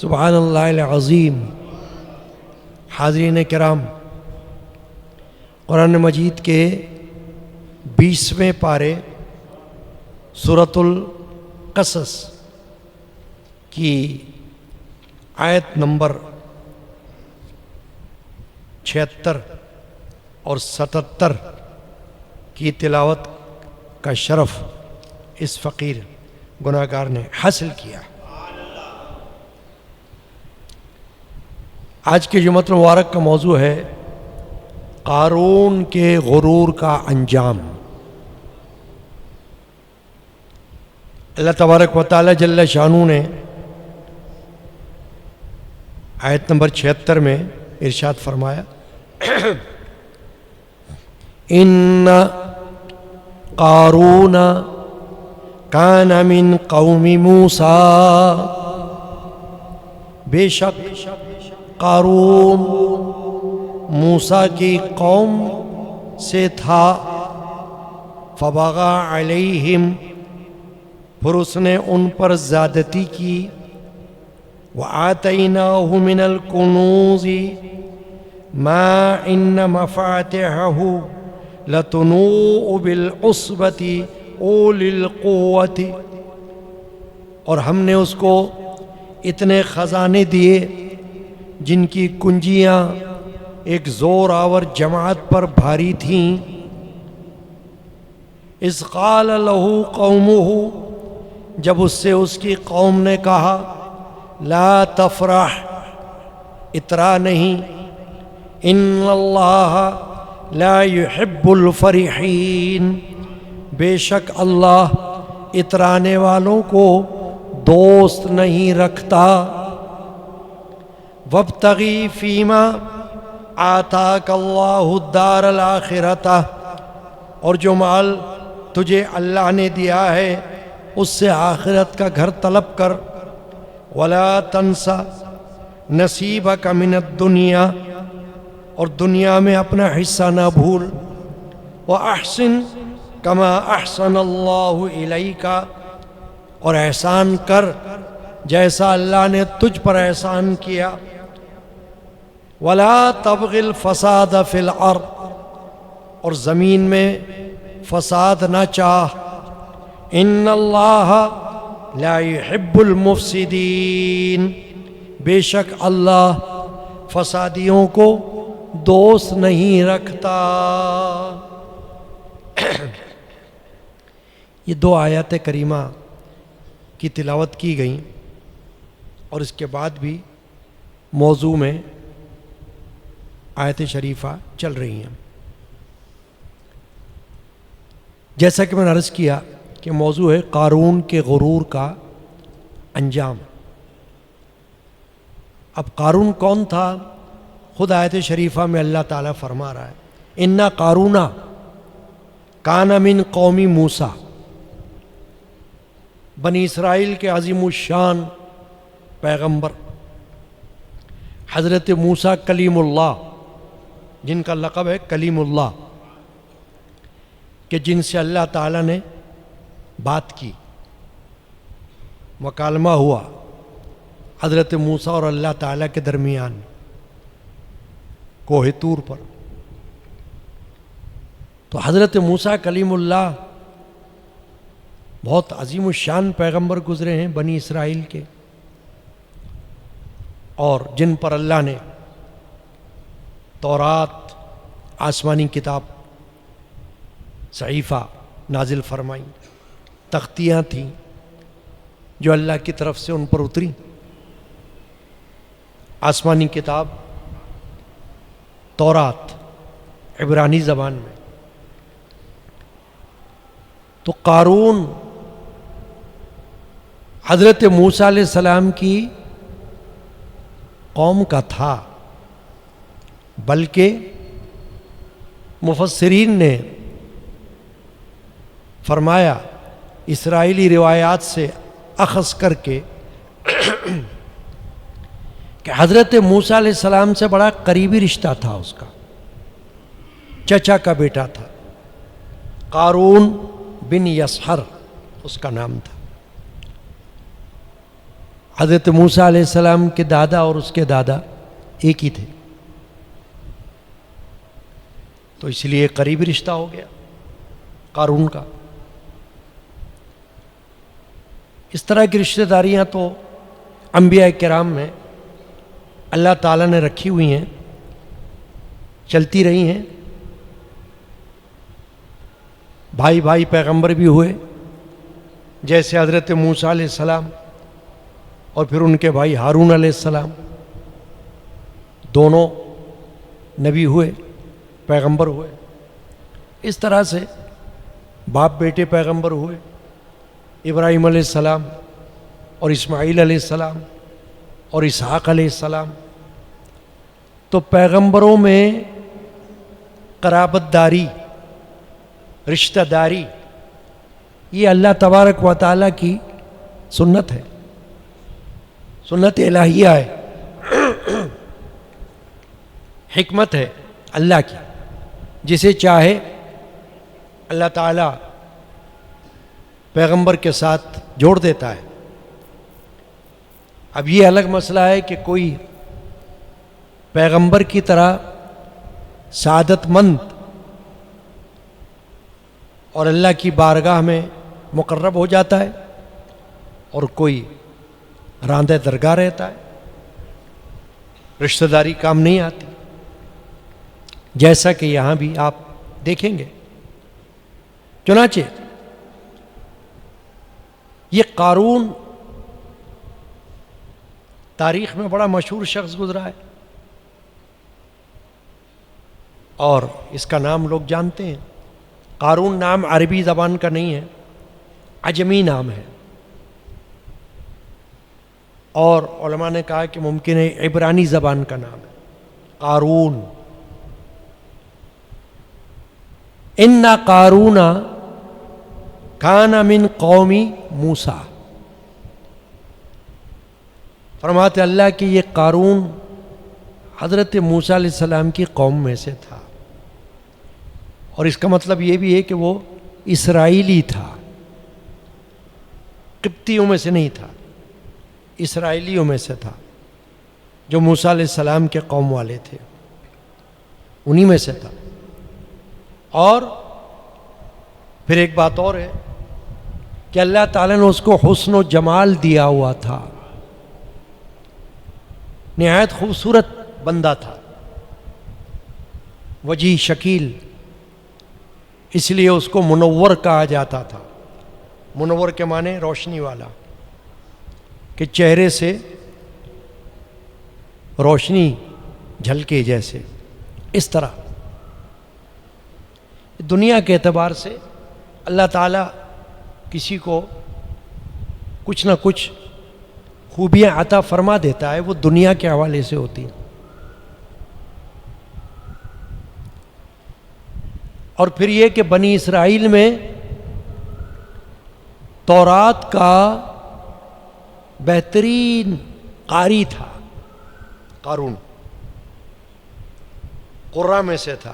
سبحان اللہ العظیم۔ حاضرین کرام، قرآن مجید کے 20ویں پارے سورۃ القصص کی آیت نمبر 76 اور 77 کی تلاوت کا شرف اس فقیر گناہگار نے حاصل کیا۔ آج کے جمعۃ المبارک کا موضوع ہے قارون کے غرور کا انجام۔ اللہ تبارک و تعالی جل شانہ نے آیت نمبر 76 میں ارشاد فرمایا ان قارون کان من قوم موسیٰ، بے شک قارون موسیٰ کی قوم سے تھا، فبغى علیہم، پھر اس نے ان پر زیادتی کی، وآتیناہ من الکنوز ما ان مفاتحہ لتنوء بالعصبۃ اولی القوۃ، اور ہم نے اس کو اتنے خزانے دیے جن کی کنجیاں ایک زور آور جماعت پر بھاری تھیں۔ اذ قال لہ قومہ، جب اس سے اس کی قوم نے کہا، لا تفرح، اترا نہیں، ان اللہ لا يحب الفرحین، بے شک اللہ اترانے والوں کو دوست نہیں رکھتا۔ وابتغی فیما آتاک اللہ الدار الآخرۃ، اور جو مال تجھے اللہ نے دیا ہے اس سے آخرت کا گھر طلب کر، ولا تنس نصیبک من الدنیا، اور دنیا میں اپنا حصہ نہ بھول، واحسن کما احسن اللہ الیک، اور احسان کر جیسا اللہ نے تجھ پر احسان کیا، ولا تبغ الفساد فی الارض، اور زمین میں فساد نہ چاہ، ان اللہ لا يحب المفسدین، بے شک اللہ فسادیوں کو دوست نہیں رکھتا۔ یہ دو آیات کریمہ کی تلاوت کی گئیں اور اس کے بعد بھی موضوع میں آیت شریفہ چل رہی ہیں۔ جیسا کہ میں نے عرض کیا کہ موضوع ہے قارون کے غرور کا انجام۔ اب قارون کون تھا؟ خود آیت شریفہ میں اللہ تعالیٰ فرما رہا ہے ان قارون کان من قوم موسیٰ، بنی اسرائیل کے عظیم الشان پیغمبر حضرت موسیٰ کلیم اللہ، جن کا لقب ہے کلیم اللہ، کہ جن سے اللہ تعالیٰ نے بات کی، مکالمہ ہوا حضرت موسیٰ اور اللہ تعالیٰ کے درمیان کوہ طور پر۔ تو حضرت موسیٰ کلیم اللہ بہت عظیم الشان پیغمبر گزرے ہیں بنی اسرائیل کے، اور جن پر اللہ نے تورات آسمانی کتاب صحیفہ نازل فرمائی، تختیاں تھیں جو اللہ کی طرف سے ان پر اتری، آسمانی کتاب تورات عبرانی زبان میں۔ تو قارون حضرت موسیٰ علیہ السلام کی قوم کا تھا، بلکہ مفسرین نے فرمایا اسرائیلی روایات سے اخذ کر کے کہ حضرت موسیٰ علیہ السلام سے بڑا قریبی رشتہ تھا اس کا، چچا کا بیٹا تھا، قارون بن یسحر اس کا نام تھا۔ حضرت موسیٰ علیہ السلام کے دادا اور اس کے دادا ایک ہی تھے، تو اس لیے قریبی رشتہ ہو گیا قارون کا۔ اس طرح کی رشتہ داریاں تو انبیاء کرام میں اللہ تعالیٰ نے رکھی ہوئی ہیں، چلتی رہی ہیں۔ بھائی بھائی پیغمبر بھی ہوئے، جیسے حضرت موسیٰ علیہ السلام اور پھر ان کے بھائی ہارون علیہ السلام، دونوں نبی ہوئے، پیغمبر ہوئے۔ اس طرح سے باپ بیٹے پیغمبر ہوئے، ابراہیم علیہ السلام اور اسماعیل علیہ السلام اور اسحاق علیہ السلام۔ تو پیغمبروں میں قرابت داری، رشتہ داری، یہ اللہ تبارک و تعالیٰ کی سنت ہے، سنت الہیہ ہے، حکمت ہے اللہ کی۔ جسے چاہے اللہ تعالیٰ پیغمبر کے ساتھ جوڑ دیتا ہے۔ اب یہ الگ مسئلہ ہے کہ کوئی پیغمبر کی طرح سعادت مند اور اللہ کی بارگاہ میں مقرب ہو جاتا ہے، اور کوئی راندہ درگاہ رہتا ہے، رشتہ داری کام نہیں آتی، جیسا کہ یہاں بھی آپ دیکھیں گے۔ چنانچہ یہ قارون تاریخ میں بڑا مشہور شخص گزرا ہے، اور اس کا نام لوگ جانتے ہیں۔ قارون نام عربی زبان کا نہیں ہے، عجمی نام ہے، اور علماء نے کہا کہ ممکن ہے عبرانی زبان کا نام ہے قارون۔ ان قارون کان من قوم موسیٰ، فرماتے اللہ کہ یہ قارون حضرت موسیٰ علیہ السلام کی قوم میں سے تھا، اور اس کا مطلب یہ بھی ہے کہ وہ اسرائیلی تھا، قبطیوں میں سے نہیں تھا، اسرائیلیوں میں سے تھا، جو موسیٰ علیہ السلام کے قوم والے تھے، انہی میں سے تھا۔ اور پھر ایک بات اور ہے کہ اللہ تعالیٰ نے اس کو حسن و جمال دیا ہوا تھا، نہایت خوبصورت بندہ تھا، وجیح شکیل، اس لیے اس کو منور کہا جاتا تھا۔ منور کے معنی روشنی والا، کہ چہرے سے روشنی جھلکے جیسے، اس طرح دنیا کے اعتبار سے اللہ تعالیٰ کسی کو کچھ نہ کچھ خوبیاں عطا فرما دیتا ہے، وہ دنیا کے حوالے سے ہوتی ہیں۔ اور پھر یہ کہ بنی اسرائیل میں تورات کا بہترین قاری تھا قارون، قراء میں سے تھا،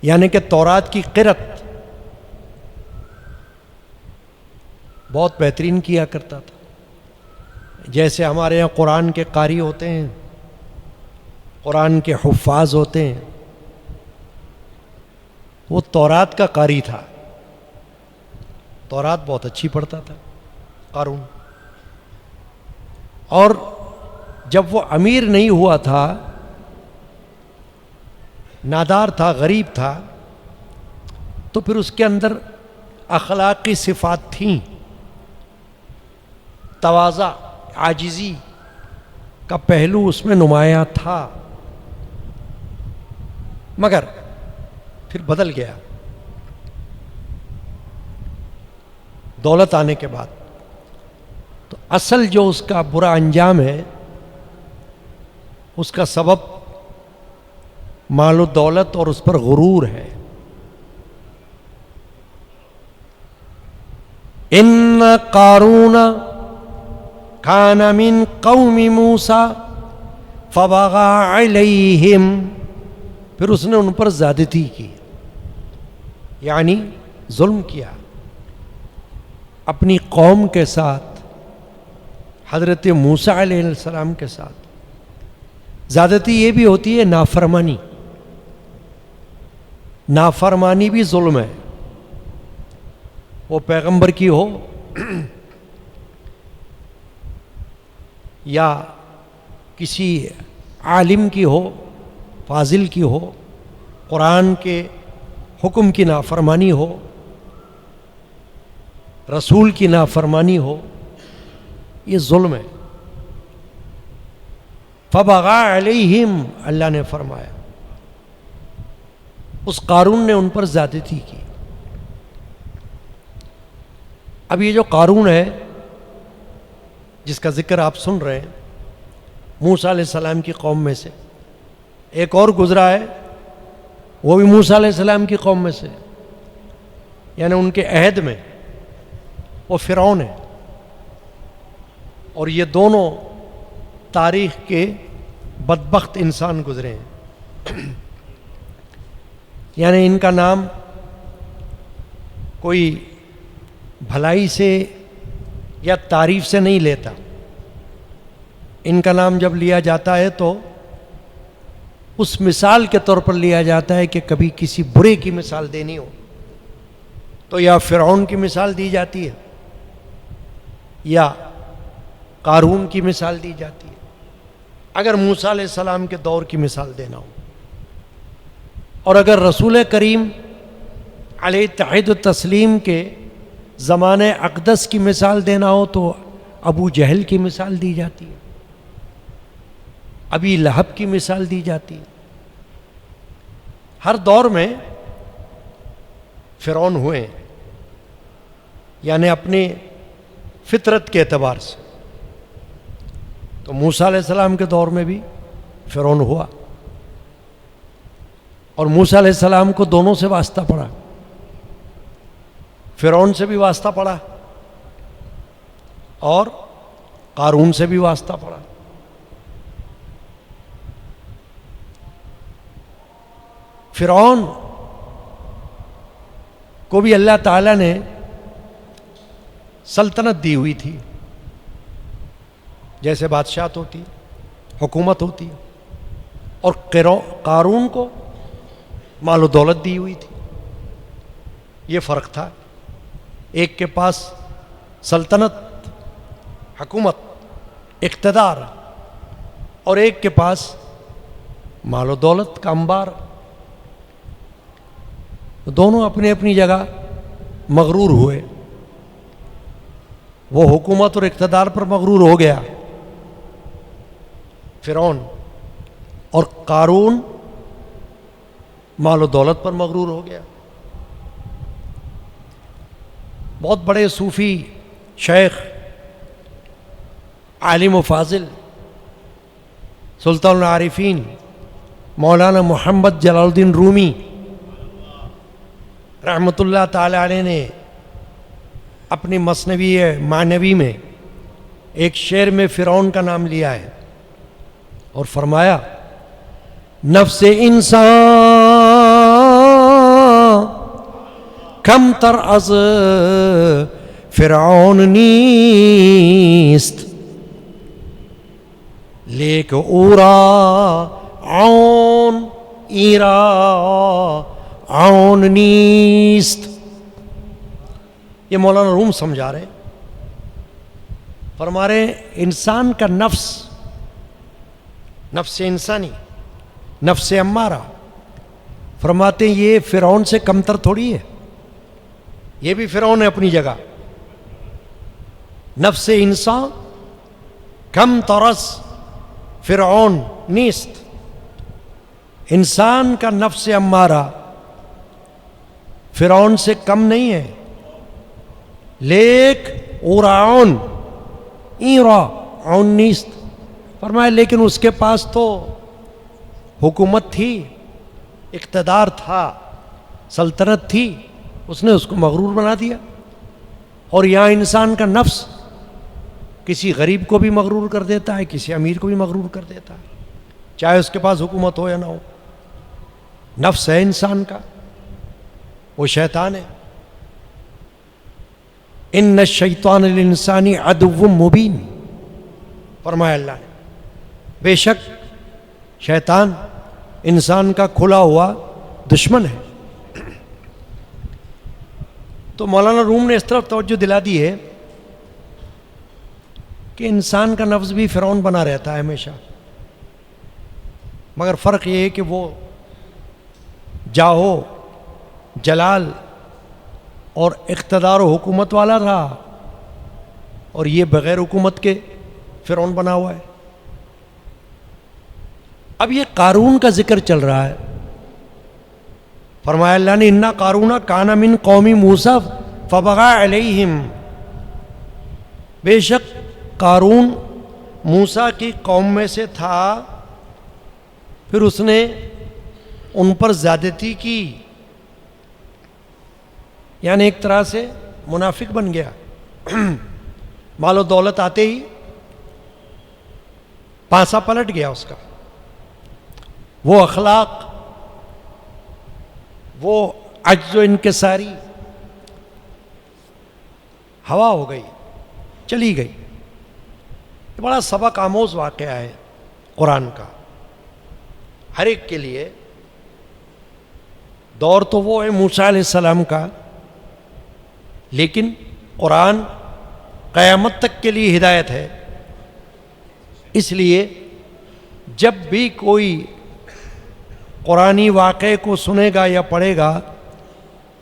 یعنی کہ تورات کی قرأت بہت بہترین کیا کرتا تھا۔ جیسے ہمارے یہاں قرآن کے قاری ہوتے ہیں، قرآن کے حفاظ ہوتے ہیں، وہ تورات کا قاری تھا، تورات بہت اچھی پڑھتا تھا قارون۔ اور جب وہ امیر نہیں ہوا تھا، نادار تھا، غریب تھا، تو پھر اس کے اندر اخلاقی صفات تھیں، تواضع، عاجزی کا پہلو اس میں نمایاں تھا، مگر پھر بدل گیا دولت آنے کے بعد۔ تو اصل جو اس کا برا انجام ہے، اس کا سبب مال و دولت اور اس پر غرور ہے۔ ان قارون کان من قوم موسیٰ فبغى علیہم، پھر اس نے ان پر زیادتی کی، یعنی ظلم کیا، اپنی قوم کے ساتھ حضرت موسیٰ علیہ السلام کے ساتھ زیادتی یہ بھی ہوتی ہے نافرمانی. نافرمانی بھی ظلم ہے، وہ پیغمبر کی ہو یا کسی عالم کی ہو، فاضل کی ہو، قرآن کے حکم کی نافرمانی ہو، رسول کی نافرمانی ہو، یہ ظلم ہے. فبغى علیہم، اللہ نے فرمایا اس قارون نے ان پر زیادتی کی. اب یہ جو قارون ہے جس کا ذکر آپ سن رہے ہیں، موسیٰ علیہ السلام کی قوم میں سے ایک اور گزرا ہے، وہ بھی موسیٰ علیہ السلام کی قوم میں سے، یعنی ان کے عہد میں وہ فرعون ہے. اور یہ دونوں تاریخ کے بدبخت انسان گزرے ہیں. یعنی ان کا نام کوئی بھلائی سے یا تعریف سے نہیں لیتا. ان کا نام جب لیا جاتا ہے تو اس مثال کے طور پر لیا جاتا ہے کہ کبھی کسی برے کی مثال دینی ہو تو یا فرعون کی مثال دی جاتی ہے یا قارون کی مثال دی جاتی ہے. اگر موسیٰ علیہ السلام کے دور کی مثال دینا ہو، اور اگر رسول کریم علیہ تحید و تسلیم کے زمانہ اقدس کی مثال دینا ہو تو ابو جہل کی مثال دی جاتی ہے، ابی لہب کی مثال دی جاتی ہے. ہر دور میں فرعون ہوئے ہیں، یعنی اپنی فطرت کے اعتبار سے. تو موسیٰ علیہ السلام کے دور میں بھی فرعون ہوا، اور موسیٰ علیہ السلام کو دونوں سے واسطہ پڑا، فرعون سے بھی واسطہ پڑا اور قارون سے بھی واسطہ پڑا. فرعون کو بھی اللہ تعالیٰ نے سلطنت دی ہوئی تھی، جیسے بادشاہت ہوتی، حکومت ہوتی، اور قارون کو مال و دولت دی ہوئی تھی. یہ فرق تھا، ایک کے پاس سلطنت، حکومت، اقتدار، اور ایک کے پاس مال و دولت کا انبار. دونوں اپنی اپنی جگہ مغرور ہوئے. وہ حکومت اور اقتدار پر مغرور ہو گیا فرعون، اور قارون مال و دولت پر مغرور ہو گیا. بہت بڑے صوفی شیخ، عالم و فاضل، سلطان العارفین مولانا محمد جلال الدین رومی رحمۃ اللہ تعالی علیہ نے اپنی مثنوی معنوی میں ایک شعر میں فرعون کا نام لیا ہے اور فرمایا، نفس انسان کم تر از فرعون نیست، لیک اورا عون ایرا عون نیست. یہ مولانا روم سمجھا رہے، فرما رہے انسان کا نفس، نفس انسانی، نفس امارہ، فرماتے ہیں یہ فرعون سے کمتر تھوڑی ہے، یہ بھی فرعون ہے اپنی جگہ. نفس انسان کم ترس فرعون نیست، انسان کا نفس امارہ فرعون سے کم نہیں ہے. لیک اورعون ایرا عون نیست، فرمایا لیکن اس کے پاس تو حکومت تھی، اقتدار تھا، سلطنت تھی، اس نے اس کو مغرور بنا دیا. اور یہاں انسان کا نفس کسی غریب کو بھی مغرور کر دیتا ہے، کسی امیر کو بھی مغرور کر دیتا ہے، چاہے اس کے پاس حکومت ہو یا نہ ہو. نفس ہے انسان کا، وہ شیطان ہے. ان الشیطان للانسان عدو مبین، فرمایا اللہ نے بے شک شیطان انسان کا کھلا ہوا دشمن ہے. تو مولانا روم نے اس طرف توجہ دلا دی ہے کہ انسان کا نفس بھی فرعون بنا رہتا ہے ہمیشہ، مگر فرق یہ ہے کہ وہ جاہو جلال اور اقتدار و حکومت والا رہا، اور یہ بغیر حکومت کے فرعون بنا ہوا ہے. اب یہ قارون کا ذکر چل رہا ہے. فرمایا اللہ نے انا قارون کان من قوم موسیٰ فبغى علیہم، بے شک قارون موسیٰ کی قوم میں سے تھا، پھر اس نے ان پر زیادتی کی، یعنی ایک طرح سے منافق بن گیا. مال و دولت آتے ہی پانسا پلٹ گیا اس کا، وہ اخلاق، وہ عجز و انکساری ہوا ہو گئی، چلی گئی. یہ بڑا سبق آموز واقعہ ہے قرآن کا، ہر ایک کے لیے. دور تو وہ ہے موسیٰ علیہ السلام کا، لیکن قرآن قیامت تک کے لیے ہدایت ہے. اس لیے جب بھی کوئی قرآنی واقعے کو سنے گا یا پڑھے گا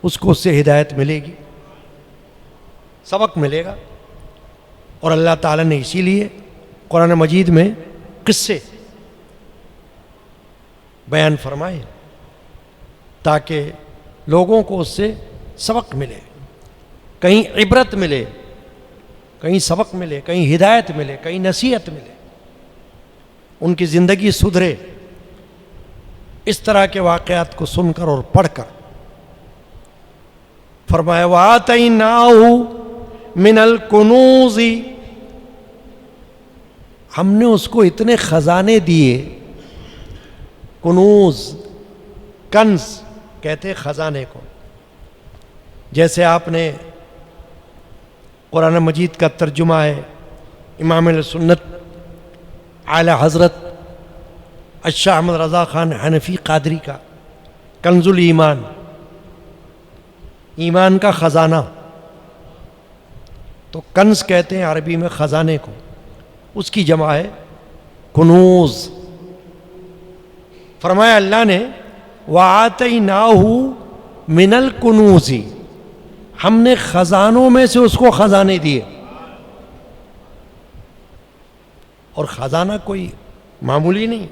اس کو اس سے ہدایت ملے گی، سبق ملے گا. اور اللہ تعالیٰ نے اسی لیے قرآن مجید میں قصے بیان فرمائے تاکہ لوگوں کو اس سے سبق ملے، کہیں عبرت ملے، کہیں سبق ملے، کہیں ہدایت ملے، کہیں نصیحت ملے، ان کی زندگی سدھرے. اس طرح کے واقعات کو سن کر اور پڑھ کر فرمایا وَآتَيْنَاهُ مِنَ الْكُنُوزِ، ہم نے اس کو اتنے خزانے دیے. کنوز، کنز کہتے خزانے کو. جیسے آپ نے قرآن مجید کا ترجمہ ہے امام السنت اعلی حضرت الشاہ احمد رضا خان حنفی قادری کا کنز الایمان، ایمان کا خزانہ. تو کنز کہتے ہیں عربی میں خزانے کو، اس کی جمع ہے کنوز. فرمایا اللہ نے وَآتَيْنَاهُ مِنَ الْكُنُوزِ، ہم نے خزانوں میں سے اس کو خزانے دیے. اور خزانہ کوئی معمولی نہیں،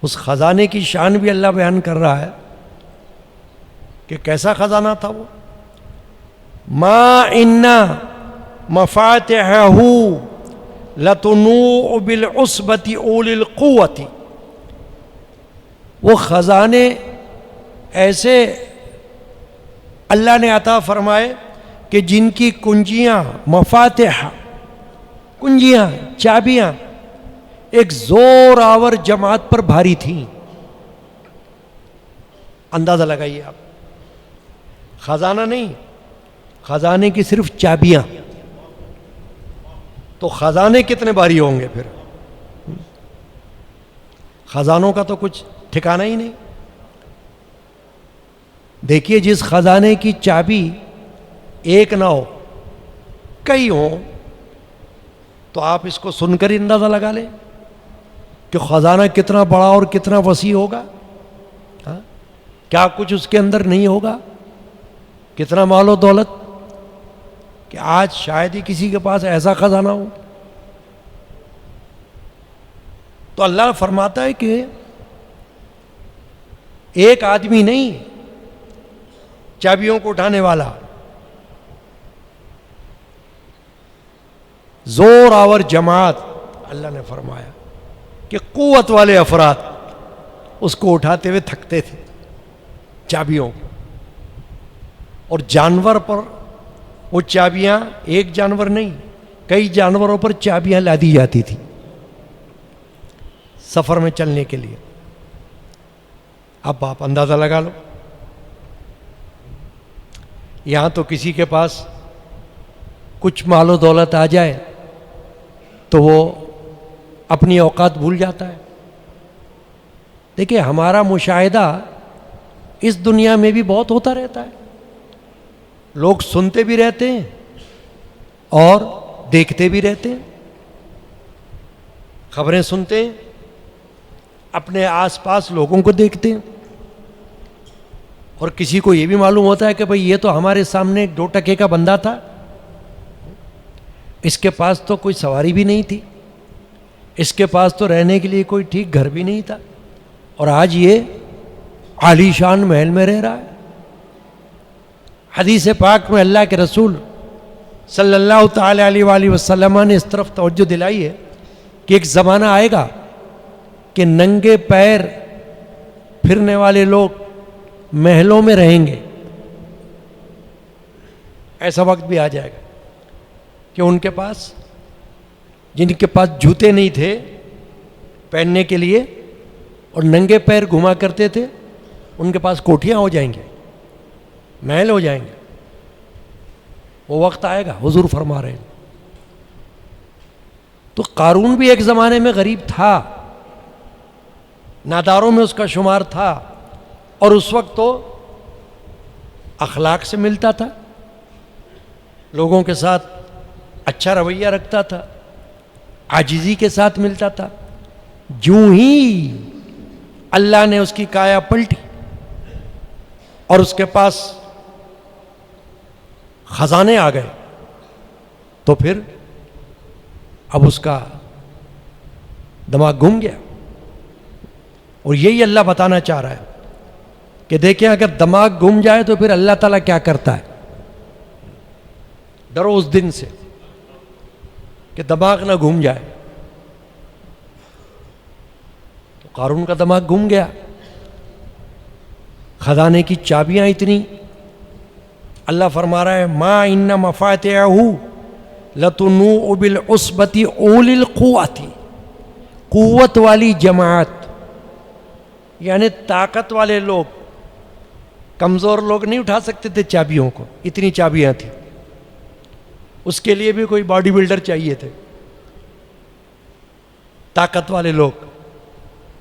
اس خزانے کی شان بھی اللہ بیان کر رہا ہے کہ کیسا خزانہ تھا وہ. مَا إِنَّ مَفَاتِحَهُ لَتُنُوءُ بِالْعُصْبَةِ أُولِي الْقُوَّةِ، وہ خزانے ایسے اللہ نے عطا فرمائے کہ جن کی کنجیاں، مفاتح کنجیاں، چابیاں ایک زور آور جماعت پر بھاری تھیں. اندازہ لگائیے آپ، خزانہ نہیں، خزانے کی صرف چابیاں، تو خزانے کتنے بھاری ہوں گے پھر. خزانوں کا تو کچھ ٹھکانہ ہی نہیں. دیکھیے جس خزانے کی چابی ایک نہ ہو، کئی ہوں، تو آپ اس کو سن کر ہی اندازہ لگا لیں کہ خزانہ کتنا بڑا اور کتنا وسیع ہوگا. کیا کچھ اس کے اندر نہیں ہوگا، کتنا مال و دولت، کہ آج شاید ہی کسی کے پاس ایسا خزانہ ہو. تو اللہ فرماتا ہے کہ ایک آدمی نہیں چابیوں کو اٹھانے والا، زور آور جماعت. اللہ نے فرمایا کہ قوت والے افراد اس کو اٹھاتے ہوئے تھکتے تھے چابیوں کو. اور جانور پر وہ چابیاں، ایک جانور نہیں کئی جانوروں پر چابیاں لادی جاتی تھی سفر میں چلنے کے لیے. اب آپ اندازہ لگا لو، یہاں تو کسی کے پاس کچھ مال و دولت آ جائے تو وہ اپنی اوقات بھول جاتا ہے. دیکھیں ہمارا مشاہدہ اس دنیا میں بھی بہت ہوتا رہتا ہے. لوگ سنتے بھی رہتے ہیں اور دیکھتے بھی رہتے ہیں. خبریں سنتے ہیں, اپنے آس پاس لوگوں کو دیکھتے ہیں, اور کسی کو یہ بھی معلوم ہوتا ہے کہ بھئی یہ تو ہمارے سامنے 2 ٹکے کا بندہ تھا, اس کے پاس تو کوئی سواری بھی نہیں تھی, اس کے پاس تو رہنے کے لیے کوئی ٹھیک گھر بھی نہیں تھا, اور آج یہ عالی شان محل میں رہ رہا ہے. حدیث پاک میں اللہ کے رسول صلی اللہ تعالی علیہ وآلہ وسلم نے اس طرف توجہ دلائی ہے کہ ایک زمانہ آئے گا کہ ننگے پیر پھرنے والے لوگ محلوں میں رہیں گے. ایسا وقت بھی آ جائے گا کہ ان کے پاس, جن کے پاس جوتے نہیں تھے پہننے کے لیے اور ننگے پیر گھما کرتے تھے, ان کے پاس کوٹھیاں ہو جائیں گے, محل ہو جائیں گے. وہ وقت آئے گا, حضور فرما رہے ہیں. تو قارون بھی ایک زمانے میں غریب تھا, ناداروں میں اس کا شمار تھا, اور اس وقت تو اخلاق سے ملتا تھا, لوگوں کے ساتھ اچھا رویہ رکھتا تھا, عاجزی کے ساتھ ملتا تھا. جوں ہی اللہ نے اس کی کایا پلٹی اور اس کے پاس خزانے آ گئے, تو پھر اب اس کا دماغ گم گیا. اور یہی اللہ بتانا چاہ رہا ہے کہ دیکھیں اگر دماغ گم جائے تو پھر اللہ تعالیٰ کیا کرتا ہے. ڈرو اس دن سے کہ دماغ نہ گم جائے. تو قارون کا دماغ گم گیا. خزانے کی چابیاں اتنی, اللہ فرما رہا ہے ما ان مفاتحہ لتنوء بالعصبۃ اولی القوۃ, قوت والی جماعت یعنی طاقت والے لوگ, کمزور لوگ نہیں اٹھا سکتے تھے چابیوں کو, اتنی چابیاں تھیں. اس کے لیے بھی کوئی باڈی بلڈر چاہیے تھے. طاقت والے لوگ,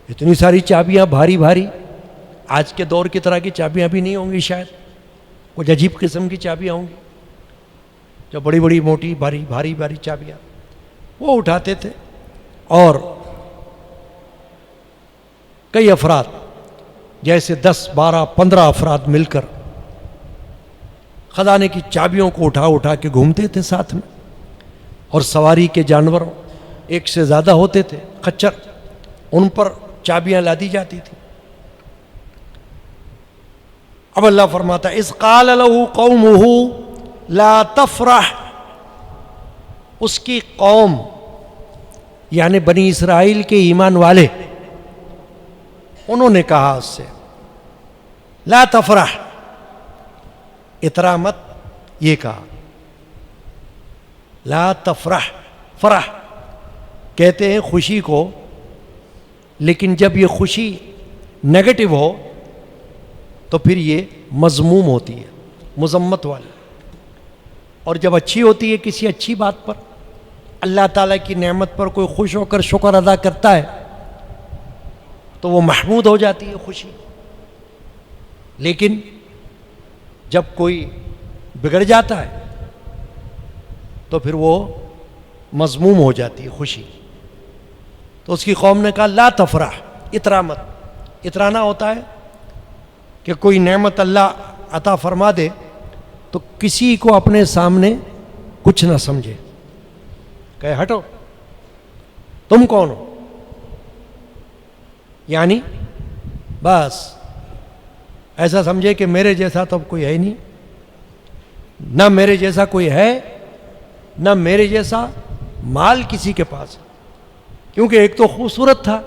اتنی ساری چابیاں بھاری بھاری, آج کے دور کی طرح کی چابیاں بھی نہیں ہوں گی شاید, کچھ عجیب قسم کی چابیاں ہوں گی جو بڑی بڑی موٹی بھاری بھاری بھاری چابیاں وہ اٹھاتے تھے. اور کئی افراد جیسے 10 12 15 افراد مل کر خزانے کی چابیوں کو اٹھا اٹھا کے گھومتے تھے ساتھ میں. اور سواری کے جانور ایک سے زیادہ ہوتے تھے, خچر, ان پر چابیاں لادی جاتی تھی. اب اللہ فرماتا ہے اذ قال له قومه لا تفرح, اس کی قوم یعنی بنی اسرائیل کے ایمان والے, انہوں نے کہا اس سے لا تفرح, اترا مت, یہ کہا لا تفرح. فرح کہتے ہیں خوشی کو, لیکن جب یہ خوشی نیگیٹو ہو تو پھر یہ مذموم ہوتی ہے, مذمت والی. اور جب اچھی ہوتی ہے کسی اچھی بات پر, اللہ تعالیٰ کی نعمت پر کوئی خوش ہو کر شکر ادا کرتا ہے تو وہ محمود ہو جاتی ہے خوشی. لیکن جب کوئی بگڑ جاتا ہے تو پھر وہ مذموم ہو جاتی ہے خوشی. تو اس کی قوم نے کہا لا تفرح, اترا مت. اترانا ہوتا ہے کہ کوئی نعمت اللہ عطا فرما دے تو کسی کو اپنے سامنے کچھ نہ سمجھے, کہے ہٹو, تم کون ہو, یعنی بس ایسا سمجھے کہ میرے جیسا تو اب کوئی ہے نہیں, نہ میرے جیسا کوئی ہے, نہ میرے جیسا مال کسی کے پاس. کیونکہ ایک تو خوبصورت تھا,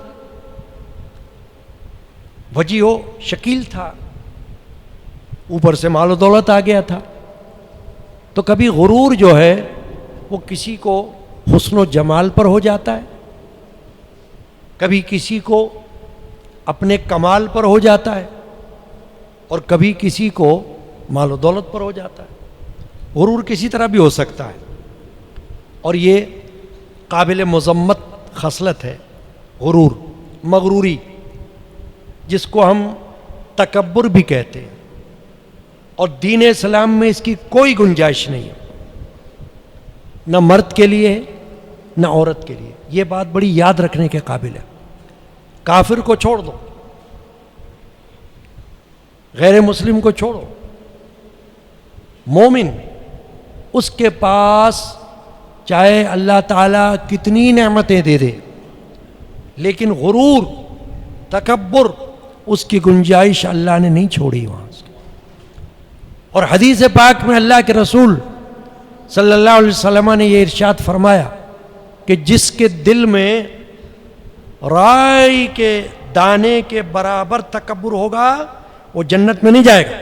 وجیح و شکیل تھا, اوپر سے مال و دولت آ گیا تھا. تو کبھی غرور جو ہے وہ کسی کو حسن و جمال پر ہو جاتا ہے, کبھی کسی کو اپنے کمال پر ہو جاتا ہے, اور کبھی کسی کو مال و دولت پر ہو جاتا ہے. غرور کسی طرح بھی ہو سکتا ہے. اور یہ قابل مذمت خصلت ہے غرور، مغروری، جس کو ہم تکبر بھی کہتے ہیں، اور دین اسلام میں اس کی کوئی گنجائش نہیں ہے، نہ مرد کے لیے نہ عورت کے لیے۔ یہ بات بڑی یاد رکھنے کے قابل ہے۔ کافر کو چھوڑ دو، غیر مسلم کو چھوڑو، مومن اس کے پاس چاہے اللہ تعالیٰ کتنی نعمتیں دے دے، لیکن غرور، تکبر، اس کی گنجائش اللہ نے نہیں چھوڑی وہاں سے۔ اور حدیث پاک میں اللہ کے رسول صلی اللہ علیہ وسلم نے یہ ارشاد فرمایا کہ جس کے دل میں رائی کے دانے کے برابر تکبر ہوگا وہ جنت میں نہیں جائے گا۔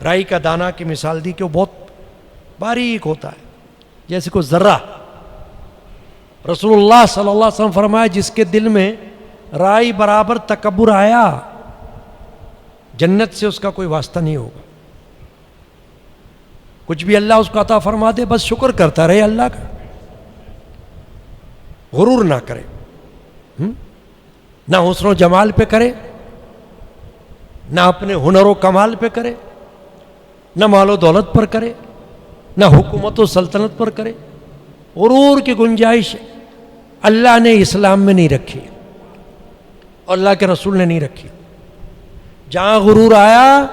رائی کا دانہ کی مثال دی کہ وہ بہت باریک ہوتا ہے، جیسے کوئی ذرہ۔ رسول اللہ صلی اللہ علیہ وسلم فرمایا جس کے دل میں رائی برابر تکبر آیا، جنت سے اس کا کوئی واسطہ نہیں ہوگا۔ کچھ بھی اللہ اس کو عطا فرما دے بس شکر کرتا رہے اللہ کا، غرور نہ کرے، نہ حسن و جمال پہ کرے، نہ اپنے ہنر و کمال پہ کرے، نہ مال و دولت پر کرے، نہ حکومت و سلطنت پر کرے۔ غرور کی گنجائش اللہ نے اسلام میں نہیں رکھی اور اللہ کے رسول نے نہیں رکھی۔ جہاں غرور آیا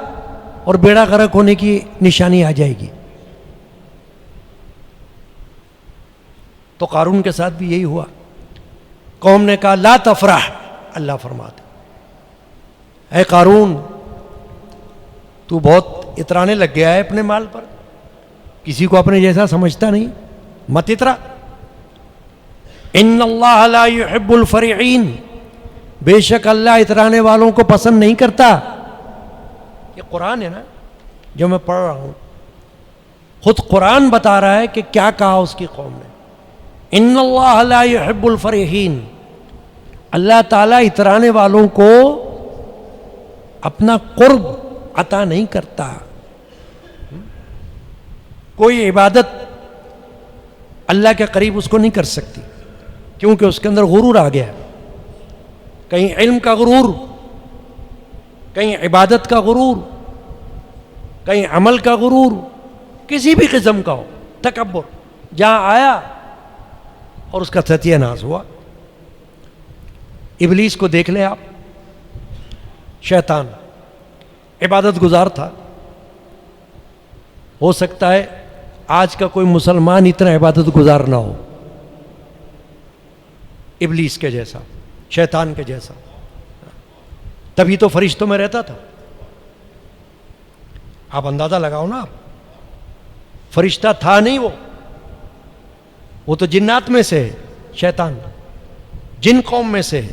اور بیڑا غرق ہونے کی نشانی آ جائے گی۔ تو قارون کے ساتھ بھی یہی ہوا۔ قوم نے کہا لا تفرح، اللہ فرماتے اے قارون تو بہت اترانے لگ گیا ہے اپنے مال پر، کسی کو اپنے جیسا سمجھتا نہیں، مت اترا۔ ان اللہ لا يحب الفرحین، بے شک اللہ اترانے والوں کو پسند نہیں کرتا۔ یہ قرآن ہے نا جو میں پڑھ رہا ہوں، خود قرآن بتا رہا ہے کہ کیا کہا اس کی قوم نے۔ ان اللہ لا يحب الفرحین، اللہ تعالیٰ اترانے والوں کو اپنا قرب عطا نہیں کرتا۔ کوئی عبادت اللہ کے قریب اس کو نہیں کر سکتی، کیونکہ اس کے اندر غرور آ گیا، کہیں علم کا غرور، کہیں عبادت کا غرور، کہیں عمل کا غرور، کسی بھی قسم کا ہو تکبر جہاں آیا اور اس کا ستیہ ناز ہوا۔ ابلیس کو دیکھ لیں آپ، شیطان عبادت گزار تھا، ہو سکتا ہے آج کا کوئی مسلمان اتنا عبادت گزار نہ ہو، ابلیس کے جیسا، شیطان کے جیسا، تبھی تو فرشتوں میں رہتا تھا۔ آپ اندازہ لگاؤ نا، آپ فرشتہ تھا نہیں، وہ تو جنات میں سے ہے، شیطان جن قوم میں سے ہے،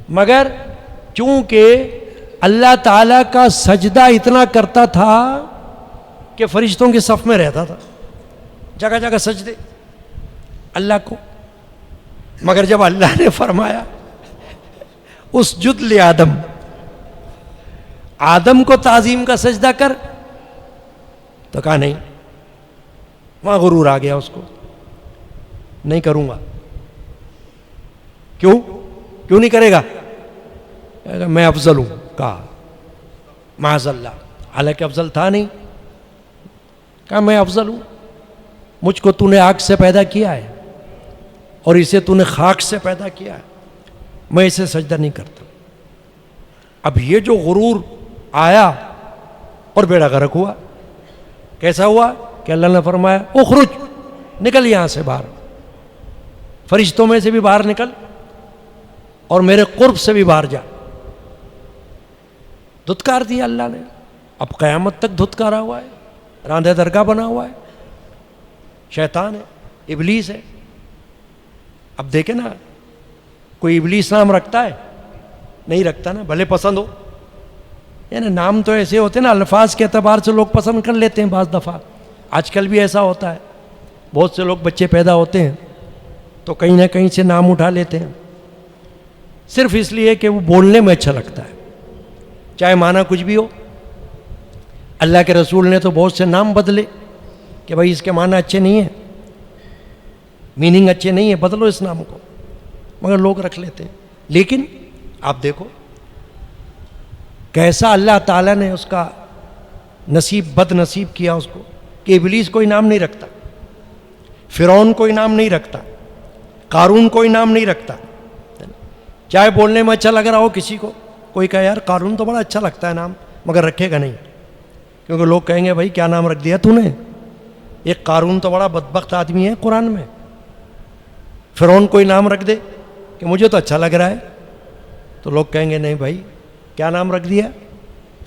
مگر چونکہ اللہ تعالیٰ کا سجدہ اتنا کرتا تھا کہ فرشتوں کے صف میں رہتا تھا، جگہ جگہ سجدے اللہ کو۔ مگر جب اللہ نے فرمایا اسجد لآدم، آدم کو تعظیم کا سجدہ کر، تو کہا نہیں، وہاں غرور آ گیا اس کو، نہیں کروں گا۔ کیوں نہیں کرے گا؟ میں افضل ہوں، کہا معاذ اللہ، حالانکہ افضل تھا نہیں، کہا میں افضل ہوں، مجھ کو تو نے آگ سے پیدا کیا ہے اور اسے تو نے خاک سے پیدا کیا ہے، میں اسے سجدہ نہیں کرتا۔ اب یہ جو غرور آیا اور بیڑا غرق ہوا، کیسا ہوا کہ اللہ نے فرمایا اخرج، نکل یہاں سے باہر، فرشتوں میں سے بھی باہر نکل اور میرے قرب سے بھی باہر جا۔ دھتکار دیا اللہ نے، اب قیامت تک دھتکارا ہوا ہے، راندہ درگاہ بنا ہوا ہے، شیطان ہے، ابلیس ہے۔ اب دیکھیں نا، کوئی ابلیس نام رکھتا ہے؟ نہیں رکھتا نا، بھلے پسند ہو، یعنی نام تو ایسے ہوتے نا، الفاظ کے اعتبار سے لوگ پسند کر لیتے ہیں بعض دفعہ۔ آج کل بھی ایسا ہوتا ہے، بہت سے لوگ بچے پیدا ہوتے ہیں تو کہیں نہ کہیں سے نام اٹھا لیتے ہیں، صرف اس لیے کہ وہ بولنے میں اچھا لگتا ہے، چاہے معنی کچھ بھی ہو۔ اللہ کے رسول نے تو بہت سے نام بدلے، کہ بھائی اس کے معنی اچھے نہیں ہیں، میننگ اچھے نہیں ہیں، بدلو اس نام کو، مگر لوگ رکھ لیتے ہیں۔ لیکن آپ دیکھو کیسا اللہ تعالیٰ نے اس کا نصیب بد نصیب کیا اس کو، کہ ابلیس کوئی نام نہیں رکھتا، فرعون کوئی نام نہیں رکھتا، قارون کوئی نام نہیں رکھتا، چاہے بولنے میں اچھا لگ رہا ہو کسی کو، کوئی کہے یار قارون تو بڑا اچھا لگتا ہے نام، مگر رکھے گا نہیں، کیونکہ لوگ کہیں گے بھائی کیا نام رکھ دیا تو نے، ایک قارون تو بڑا بدبخت آدمی ہے قرآن میں، فرعون کوئی نام رکھ دے کہ مجھے تو اچھا لگ رہا ہے، تو لوگ کہیں گے نہیں بھائی کیا نام رکھ دیا،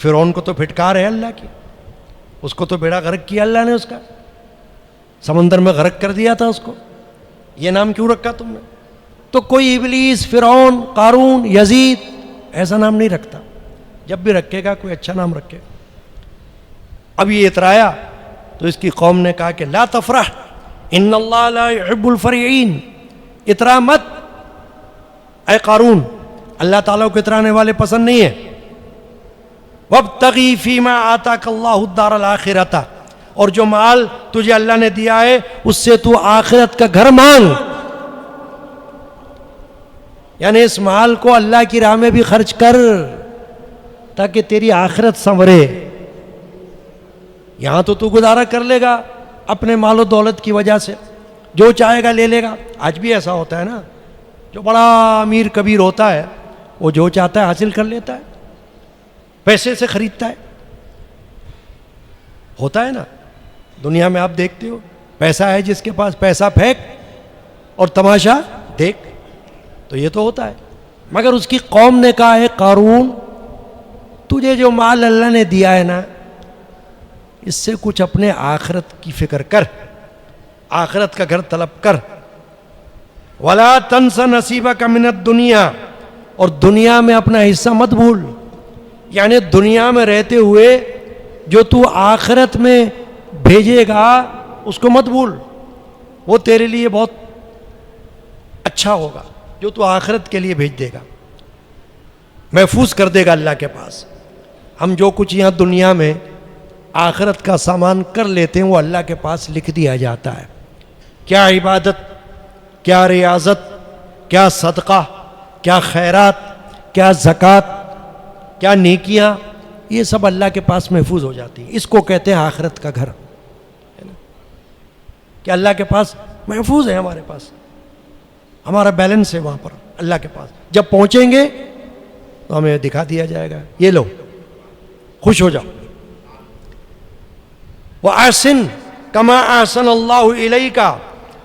فرعون کو تو پھٹکار ہے اللہ کی، اس کو تو بیڑا غرق کیا اللہ نے، اس کا سمندر میں غرق کر دیا تھا اس کو، یہ نام کیوں رکھا تم نے؟ تو کوئی ابلیس، فرعون، قارون، یزید ایسا نام نہیں رکھتا، جب بھی رکھے گا کوئی اچھا نام رکھے گا۔ اب یہ اترایا تو اس کی قوم نے کہا کہ لا تفرح ان اللہ لا يحب الفرحین، اترا مت اے قارون، اللہ تعالیٰ کو اترانے والے پسند نہیں ہیں۔ وابتغی فیما آتاک اللہ الدار الآخرۃ، اور جو مال تجھے اللہ نے دیا ہے اس سے تو آخرت کا گھر مانگ، یعنی اس مال کو اللہ کی راہ میں بھی خرچ کر تاکہ تیری آخرت سنورے۔ یہاں تو گزارا کر لے گا اپنے مال و دولت کی وجہ سے، جو چاہے گا لے لے گا، آج بھی ایسا ہوتا ہے نا، جو بڑا امیر کبیر ہوتا ہے وہ جو چاہتا ہے حاصل کر لیتا ہے، پیسے سے خریدتا ہے، ہوتا ہے نا دنیا میں، آپ دیکھتے ہو پیسہ ہے جس کے پاس، پیسہ پھینک اور تماشا دیکھ، تو یہ تو ہوتا ہے۔ مگر اس کی قوم نے کہا ہے قارون تجھے جو مال اللہ نے دیا ہے نا، اس سے کچھ اپنے آخرت کی فکر کر، آخرت کا گھر طلب کر۔ وَلَا تَنْسَ نَصِيبَكَ مِنَ الدُّنْيَا، اور دنیا میں اپنا حصہ مت بھول، یعنی دنیا میں رہتے ہوئے جو تو آخرت میں بھیجے گا اس کو مت بھول، وہ تیرے لیے بہت اچھا ہوگا، جو تو آخرت کے لیے بھیج دے گا، محفوظ کر دے گا اللہ کے پاس۔ ہم جو کچھ یہاں دنیا میں آخرت کا سامان کر لیتے ہیں وہ اللہ کے پاس لکھ دیا جاتا ہے، کیا عبادت، کیا ریاضت، کیا صدقہ، کیا خیرات، کیا زکوٰۃ، کیا نیکیاں، یہ سب اللہ کے پاس محفوظ ہو جاتی ہیں۔ اس کو کہتے ہیں آخرت کا گھر، کہ اللہ کے پاس محفوظ ہے، ہمارے پاس ہمارا بیلنس ہے وہاں پر اللہ کے پاس، جب پہنچیں گے تو ہمیں دکھا دیا جائے گا، یہ لو خوش ہو جاؤ۔ وَأَحْسِن كَمَا أَحْسَنَ اللَّهُ إِلَيْكَ،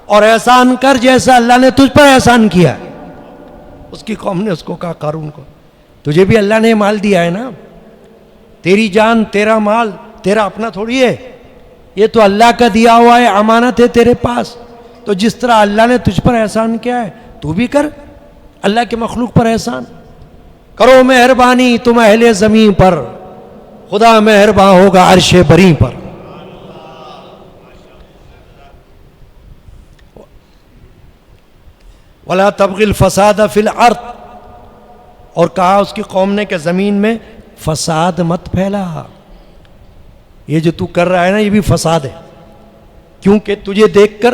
اور احسان کر جیسا اللہ نے تجھ پر احسان کیا۔ اس کی قوم نے اس کو کہا قارون کو تجھے بھی اللہ نے مال دیا ہے نا، تیری جان، تیرا مال تیرا اپنا تھوڑی ہے، یہ تو اللہ کا دیا ہوا ہے، امانت ہے تیرے پاس، تو جس طرح اللہ نے تجھ پر احسان کیا ہے تو بھی کر اللہ کے مخلوق پر احسان۔ کرو مہربانی تم اہل زمین پر، خدا مہرباں ہوگا عرش بری پر۔ وَلَا تَبْغِ الْفَسَادَ فِي الْأَرْضِ، اور کہا اس کی قوم نے کہ زمین میں فساد مت پھیلا، یہ جو تو کر رہا ہے نا یہ بھی فساد ہے، کیونکہ تجھے دیکھ کر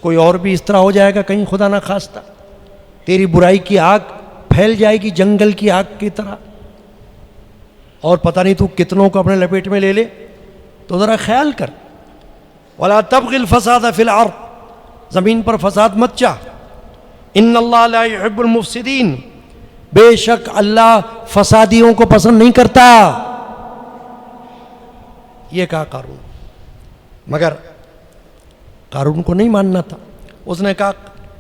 کوئی اور بھی اس طرح ہو جائے گا کہیں خدا نہ خواستہ، تیری برائی کی آگ پھیل جائے گی جنگل کی آگ کی طرح، اور پتہ نہیں تو کتنوں کو اپنے لپیٹ میں لے لے، تو ذرا خیال کر۔ وَلَا تَبْغِ الْفَسَادَ فِي الْأَرْضِ، زمین پر فساد مت چاہ، ان اللہ لا يحب المفسدین، بے شک اللہ فسادیوں کو پسند نہیں کرتا، یہ کہا قارون۔ مگر قارون کو نہیں ماننا تھا، اس نے کہا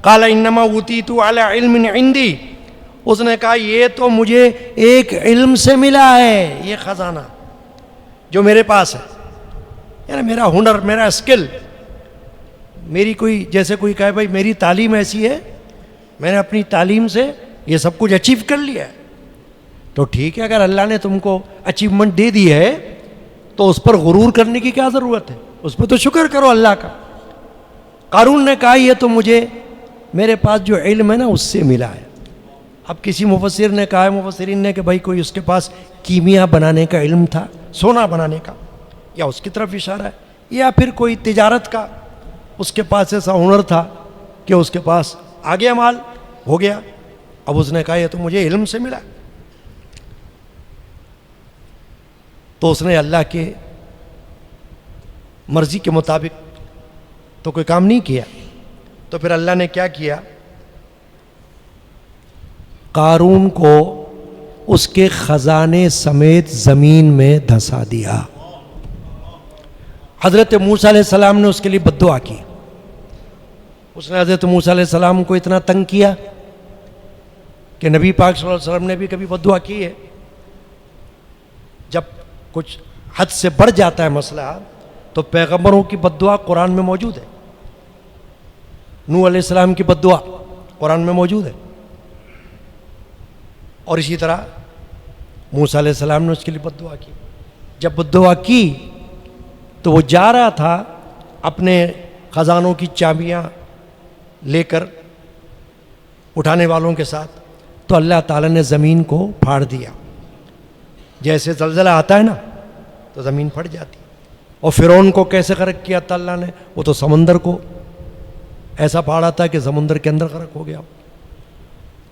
قال انما اوتیت علی علم عندی، اس نے کہا یہ تو مجھے ایک علم سے ملا ہے، یہ خزانہ جو میرے پاس ہے، یعنی میرا ہنر، میرا اسکل، میری کوئی جیسے کوئی کہے بھائی میری تعلیم ایسی ہے، میں نے اپنی تعلیم سے یہ سب کچھ اچیو کر لیا ہے، تو ٹھیک ہے، اگر اللہ نے تم کو اچیومنٹ دے دی ہے تو اس پر غرور کرنے کی کیا ضرورت ہے، اس پہ تو شکر کرو اللہ کا۔ قارون نے کہا یہ تو مجھے میرے پاس جو علم ہے نا اس سے ملا ہے۔ اب کسی مفسر نے کہا ہے، مفسرین نے، کہ بھائی کوئی اس کے پاس کیمیا بنانے کا علم تھا، سونا بنانے کا، یا اس کی طرف اشارہ ہے، یا پھر کوئی تجارت کا اس کے پاس ایسا ہنر تھا کہ اس کے پاس آ گیا مال، ہو گیا. اب اس نے کہا یہ تو مجھے علم سے ملا. تو اس نے اللہ کے مرضی کے مطابق تو کوئی کام نہیں کیا. تو پھر اللہ نے کیا کیا، قارون کو اس کے خزانے سمیت زمین میں دھسا دیا. حضرت موسیٰ علیہ السلام نے اس کے لیے بد دعا کی. اس نے حضرت موسیٰ علیہ السلام کو اتنا تنگ کیا کہ نبی پاک صلی اللہ علیہ وسلم نے بھی کبھی بد دعا کی ہے. جب کچھ حد سے بڑھ جاتا ہے مسئلہ تو پیغمبروں کی بد دعا قرآن میں موجود ہے. نوح علیہ السلام کی بد دعا قرآن میں موجود ہے. اور اسی طرح موسیٰ علیہ السلام نے اس کے لیے بد دعا کی. جب بد دعا کی تو وہ جا رہا تھا اپنے خزانوں کی چابیاں لے کر اٹھانے والوں کے ساتھ، تو اللہ تعالیٰ نے زمین کو پھاڑ دیا. جیسے زلزلہ آتا ہے نا تو زمین پھٹ جاتی. اور فرعون کو کیسے غرق کیا تھا اللہ نے؟ وہ تو سمندر کو ایسا پھاڑا تھا کہ سمندر کے اندر غرق ہو گیا.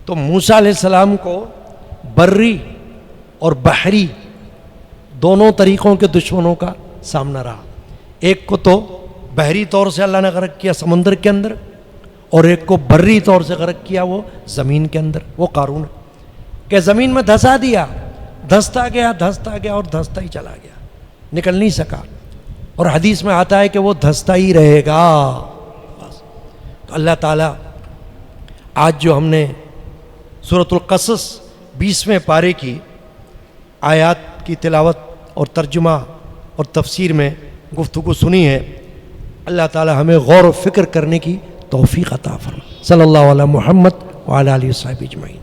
تو موسیٰ علیہ السلام کو بری اور بحری دونوں طریقوں کے دشمنوں کا سامنا رہا. ایک کو تو بحری طور سے اللہ نے غرق کیا سمندر کے اندر، اور ایک کو بری طور سے غرق کیا وہ زمین کے اندر، وہ قارون کہ زمین میں دھسا دیا. دھستا گیا اور دھستا ہی چلا گیا، نکل نہیں سکا. اور حدیث میں آتا ہے کہ وہ دھستا ہی رہے گا. بس. تو اللہ تعالیٰ آج جو ہم نے سورۃ القصص 20ویں پارے کی آیات کی تلاوت اور ترجمہ اور تفسیر میں گفتگو سنی ہے، اللہ تعالیٰ ہمیں غور و فکر کرنے کی توفیق عطا فرمائے. صلی اللہ علیہ محمد وعلی آلہ وصحبہ اجمعین.